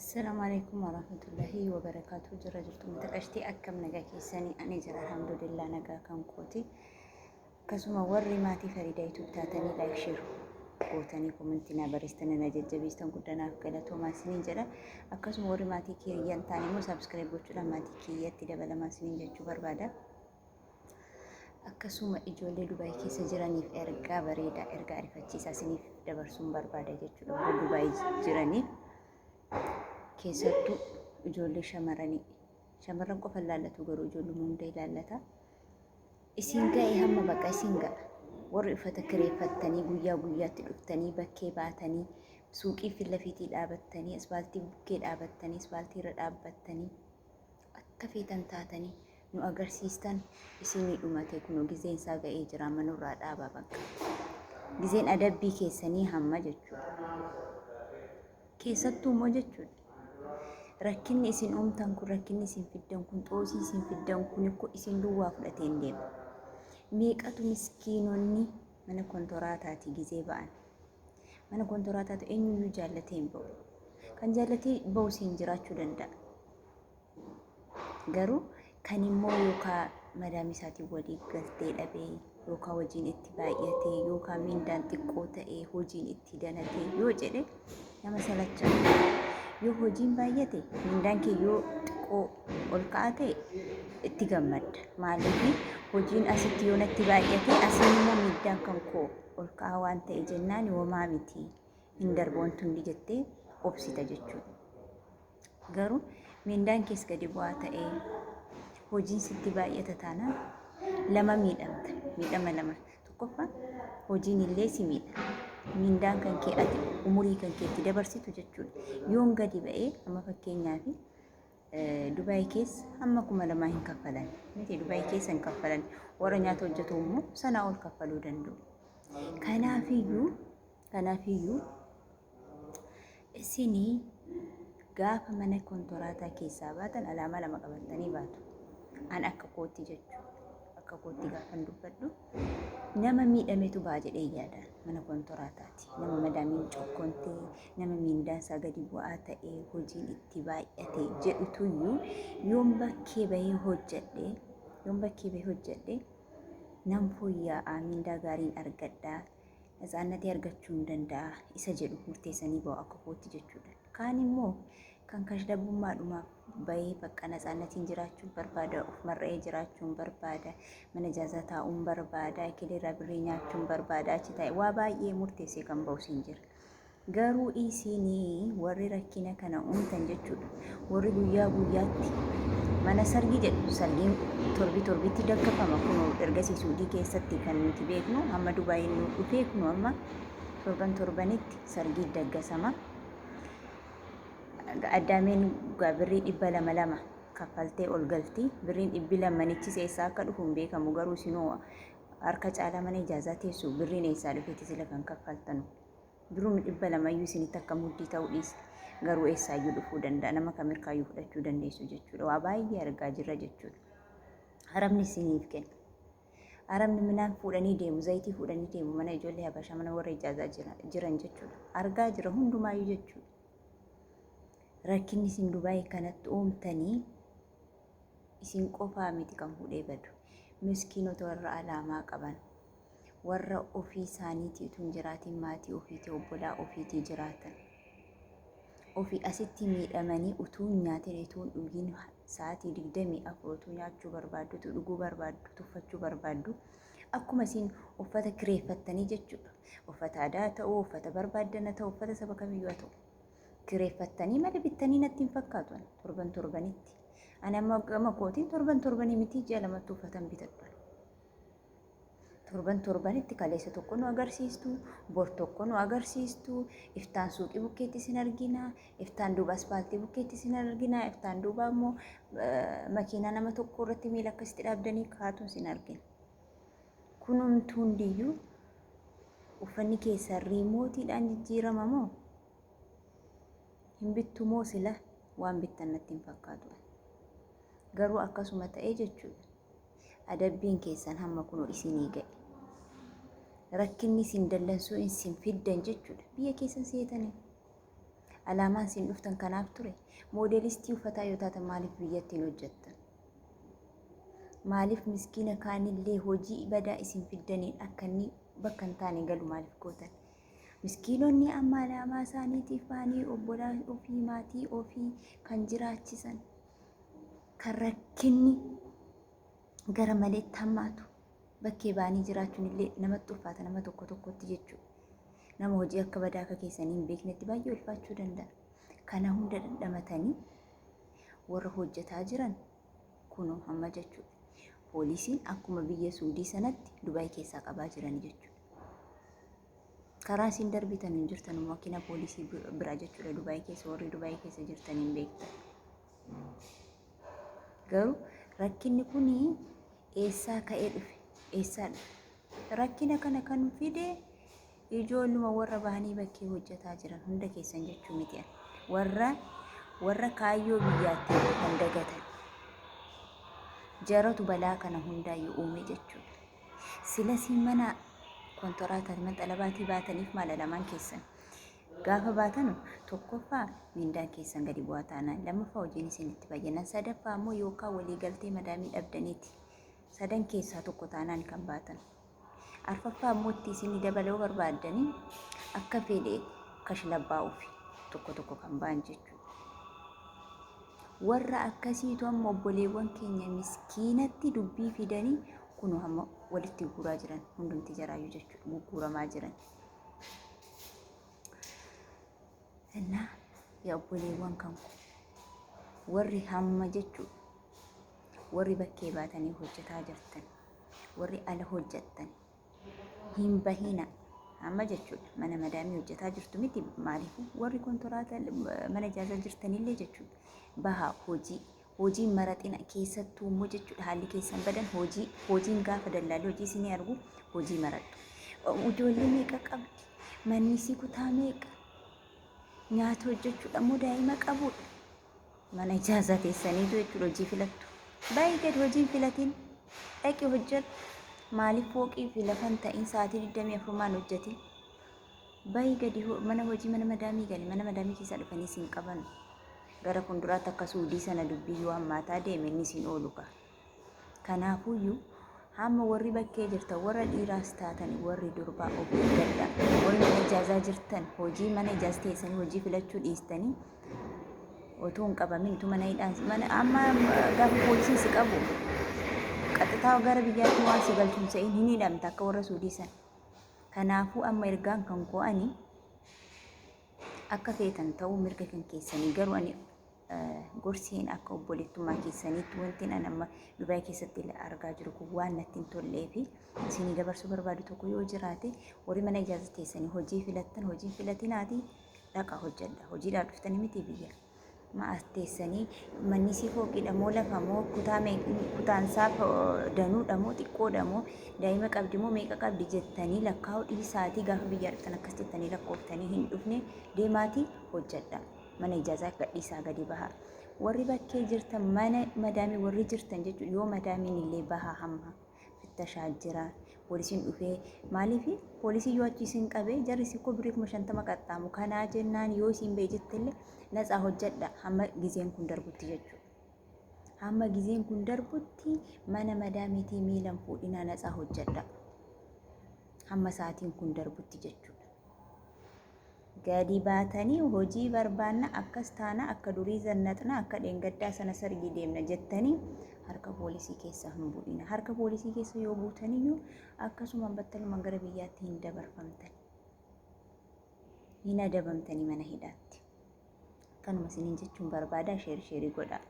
السلام عليكم ورحمة الله وبركاته. جرى جرتم تكشتي أكم نجا كيساني أنا جرى الحمد لله نجا كم كوتي كسم وري ماتي فريداي تبتاتني لايك شير كوتني كومنتنا بريستنا نجد جبيستن كدنا كلا توما سنين جرى أكسم وري ماتي كيريان تاني مو سبسكرايب وشلا ماتي كيات تدا بلا ما سنين جت شوفر بعدا أكسم إجولي دبي كيس جراني في إرجع بريدا إرجع رفتشي ساسني دبر سومبر بعدا جت شوفر دبي جراني keessattuu ijoollee shamarran qofa ilaallatu garuu ijoollee hunda ilaallata. Isin ga'ee hamma bakka isin ga'a warri uffata kireeffattanii guyyaa guyyaatti dhuftanii bakkee baatanii suuqii fi lafiitii dhaabattanii asfaaltii bukkee dhaabattanii asfaaltii irra dhaabbattanii akka feetan taatanii nu agarsiistan isinii dhumate kunoo gizeen isaa ga'ee jira manurraa dhaabaa bakka gizeen adabbii keessanii hamma jechuudha. Keessattuu immoo jechuudha. Rakkinni isin uumtan kun rakkinni isin fiddan kun xoosii isin fiddan kun ikko isin duwwaa fudhatee hin deemu. Meeqatu miskiinonni mana kontoraataati gizee ba'an. Mana kontoraataatu eenyuyyuu jaallatee hin ba'u. Kan jaallatee ba'u isin jiraachuu danda'a. Garuu kan immoo yookaan madaamii isaatiin walii galtee dhabee yookaan hojiin itti baay'atee yookaan mindaan xiqqoo ta'ee hojiin itti danatee yoo jedhe nama salachaa. Yoo hojiin baay'ate mindaan kee yoo xiqqoo ol ka'a ta'e itti gammadda. Maaliif hojiin asitti yoo natti baay'ate asiin immoo mindaan kan koo ol ka'a waan ta'e jennaan homaa miti hin darboontu hundi jettee obsita jechuudha. Garuu mindaan kees gadi bu'aa ta'ee hojiin sitti baay'ata taanaan lama miidhamta. Miidhama lama. Tokkoffaa hojiin illee si miidha. Mindaan kan kee ati umurii kan keetti dabarsitu jechuudha. Yoon gadi ba'ee amma fakkeenyaaf Dubaay keessa amma 2,000 hin kaffalan. Miti Dubaay keessa hin kaffalan. Warra nyaata hojjetu immoo sanaa ol kaffaluu danda'u. Kanaafiyyuu isinii gaafa mana kontoraataa keessaa baatan alaamaa lama qabatanii baatu. An akka kootti jechuudha. Akka kootti gaafa dubbadhu nama miidhametu ba'a jedhee yaada mana kontoraataati. Nama madaamiin cokkontee nama mindaan isaa gadi bu'aa ta'ee hojiin itti baay'ate jedhutuyyuu yoon bakkee bahee hojjedhe nan fooyya'aa mindaa gaariin argadhaa natsaannatee argachuu hin danda'a isa jedhu murteessanii ba'u akka kootti jechuudha. Kaan immoo kan kashdabummaadhumaaf bahee bakka natsaannatiin jiraachuu barbaada, of mar'ee jiraachuu barbaada, mana jaazaa taa'uu barbaada, kileerraa birrii nyaachuu barbaada, achi taa'e waa baay'ee murteessee kan ba'u siin jira. Garuu isinii warri rakkina kana uumtan jechuudha. Warri guyyaa guyyaatti mana sargii jedhu sargiin torbitti daggafama kunoo ergasii Suudii keessatti kan nuti beeknu hamma Dubaay nu dhufee kunoo amma torbanitti sargii daggasama. Addaameen birrii 200 kaffaltee ol galti. Birriin 200 eessaa akka dhufu hin beekamu garuu isinoo harka caalaa mana ijaazaa teessu birriin eessaa dhufeeti sila kan kaffaltanu. Birruun 200 iyyuu isinitti akka muddii ta'uu dhiisa. Garuu eessaayyuu dhufuu danda'a. Nama kamirkaayyuu fudhachuu dandeessu jechuudha. Waa baay'ee argaa jirra jechuudha. Arabni isiniif kenna. Arabni midhaan fuudhanii deemu, zayitii fuudhanii deemu mana ijoollee habashaa mana warra ijaazaa jiran jechuudha. Argaa jira hundumaayyuu jechuudha. Rakkinni isin Dubaay kanatti uumtanii isin qofaa miti kan fuudhee badu. Miskiinota warra alaamaa qaban warra ofii isaaniitii utuu hin jiraatiin maatii ofiitii obbolaa ofiitii jiraatan ofii asitti miidhamanii utuu hin nyaatin utuu hin dhugiin sa'aatii 24 utuu nyaachuu barbaaddu utuu dhuguu barbaaddu tuffachuu barbaaddu akkuma isin uffata kireeffattanii jechuudha. Uffata aadaa ta'uu uffata barbaaddana ta'uu uffata saba kamiyyuu haa ta'u. Kireeffattanii malee bittanii natti hin fakkaatu torbanitti. Ani amma gama kootiin torbanii miti ji'a lamatti uffatan bitadha. Torbanitti kaleessa tokko nu agarsiistu, bor tokko nu agarsiistu, iftaan suuqii bukkeetti sin argina, iftaan duuba aspaaltii bukkeetti sin argina, iftaan duuba immoo makiinaa nama tokko irratti miila akkasitti dhaabdanii kaatuun sin argina. Kunumtuu hundiyyuu uffanni keessan riimootiidhaan jijjiirama moo? Hin bittu moo sila waan bittan natti hin fakkaatu. Garuu akkasuma ta'ee jechuudha. Adabbiin keessan hamma kunoo isinii ga'e. Rakkinni isin dallansuu isin fiddan jechuudha. Biyya keessan seetanii Alaamaan isin dhuftan kanaaf ture. Moodelistii uffataa yoo taatan maaliif biyyattiin hojjettan? Maaliif miskiina kaanillee hojii badaa isin fiddaniin akka inni bakka hin taane galu maaliif gootan? Miskiinonni amma alaamaa isaaniitiif bahanii obbolaa ofii maatii ofii kan jiraachisan kan rakkinni gara maleetti hammaatu bakkee bahanii jiraachuun illee namatti ulfaata nama tokko tokkotti jechuudha. Nama hojii akka badaa akka keessanii hin beeknetti baay'ee ulfaachuu danda'a. Kana hunda dandhamatanii warra hojjetaa jiran kunoo hamma jechuudha. Poolisiin akkuma biyya Suudii sanatti Dubaay keessaa qabaa jiran jechuudha. Karaa isin darbitan hin jirtan makiina poolisii biraa jechuudha. Dubaay keessa warri Dubaay keessa jirtan hin beektan. Garuu rakkinni kun eessaa ka'ee dhufe? Eessaa dhufe? Rakkina kana kan fide ijoolluma warra bahanii bakkee hojjetaa jiran hunda keessan jechuu miti. Warra kaayyoo biyyaatti kan dagatan. Jaratu balaa kana hundaayyuu uume jechuudha. Silasiin mana kontoraataa maxalabaatii baataniif maala lamaan keessan. Gaafa baatan tokkoffaa mindaan keessan gadi bu'aa taanaan, lammaffaa hojiin isinitti baay'inaan, sadaffaa immoo yookaan waliigaltee madaamii dhabdaniiti. Sadan keessaa tokko taanaan kan baatan. Arfaffaa immoo itti isinii dabaluu barbaaddanii akka fedhee kashlabbaa'uuf tokko kan ba'an jechuudha. Warra akkasiitu amma obboleewwan keenya miskiinatti dubbii fidanii kunoo hamma walitti guuraa jiran hundumti jaraayyuu jechuudha. Gurguramaa jiran. እና የኦቦሌewwan kanku warri hamma jechuudha. Warri bakkee baatanii hojjetaa jirtan, warri ala hojjettan hin bahina hamma jechuudha. Mana madaamii hojjetaa jirtu miti maaliif warri kontoraataa mana ijaazaa jirtanillee jechuudha. Bahaa hojiin maraxina keessattuu immoo jechuudha. Haalli keessan badan hojiin gaafa dallaalii hojii isinii argu hojii maradhu. Ijoollee meeqa qabdi? Manni si kutaa meeqa? Nyaata hojjechuudha immoo daa'ima qabudha. Mana ijaazaa teessaniitu jechuudha hojii filattu. Baay'ee gadi hojii filatiin dhaqi hojjedhu. Maaliif fooqii fi lafan ta'in sa'aatii 24 hojjetin? Baay'ee gadi mana hojii mana madaamii gali. Mana madaamii keessaa dhufanii siin qaban. Gara fuulduraatti akka Suudii sana dubbii yoo hammaataa deeme inni siin oolu ka'a. Kanaafuyyuu hamma warri bakkee jirtan warra dhiiraas taatan warri durbaa of eeggadhaa. Warri mana ijaazaa jirtan hojii mana ijaazaa teessanii hojii filachuu dhiistanii otoo hin qabamin utuu mana hidhaan amma gaafa poolisiin si qabu qaxxitaa gara biyyaatti waan si galchuun se'in hin hidhamta akka warra Suudii sana. Kanaafuu amma ergaan kan ko'anii akka feetan ta'uu mirga kan keessanii garuu ani gorseen akka obboleettummaa keessaniitti wanti ani amma Dubaay keessatti argaa jiru kun waan natti hin tollee fi isinii dabarsuu barbaadu tokko yoo jiraate warri mana ijaazaa teessanii hojii filattan hojii filatinaati dhaqa hojjedha. Hojiidhaaf dhuftanii miti biyya. Ma'as teessanii manni si fooqidha moo lafa moo kutaansaa danuudha moo xiqqoodha moo daa'ima qabdi moo meeqa qabdi jettanii lakkaa'uu dhiisaatii gaafa biyyaa dhuftan akkas jettanii lakkooftanii hin dhufne deemaatii hojjedha. Mana ijaazaa gadhiisaa gadi bahaa. Warri bakkee jirtan mana madaamii warri jirtan jechuudha yoo madaamiin illee bahaa hamma fittashaa jira. Poolisiin dhufee maaliif poolisii yoo achi isin qabee jarri si ko birii 50 qaxxaamu kanaa jennaan yoo isin bee jettillee natsaa hojjedha hamma gizeen kun darbutti jechuudha. Hamma gizeen kun darbutti mana madaamiitii miilan fuudhinaa natsaa hojjedha. Hamma sa'aatiin kun darbutti jechuudha. Gadi baatanii hojii barbaanna akkas taana akka durii zannaxna akka dheengaddaa sana sargii deemna jettanii harka poolisii keessa hin bu'ina. Harka poolisii keessa yoo buutaniyyuu akkasuma battaluma gara biyyaatti hin dabarfamtan. Hin adabamtanii mana hidhaatti. Kanuma isiniin jechuun barbaada sheerii godhaa.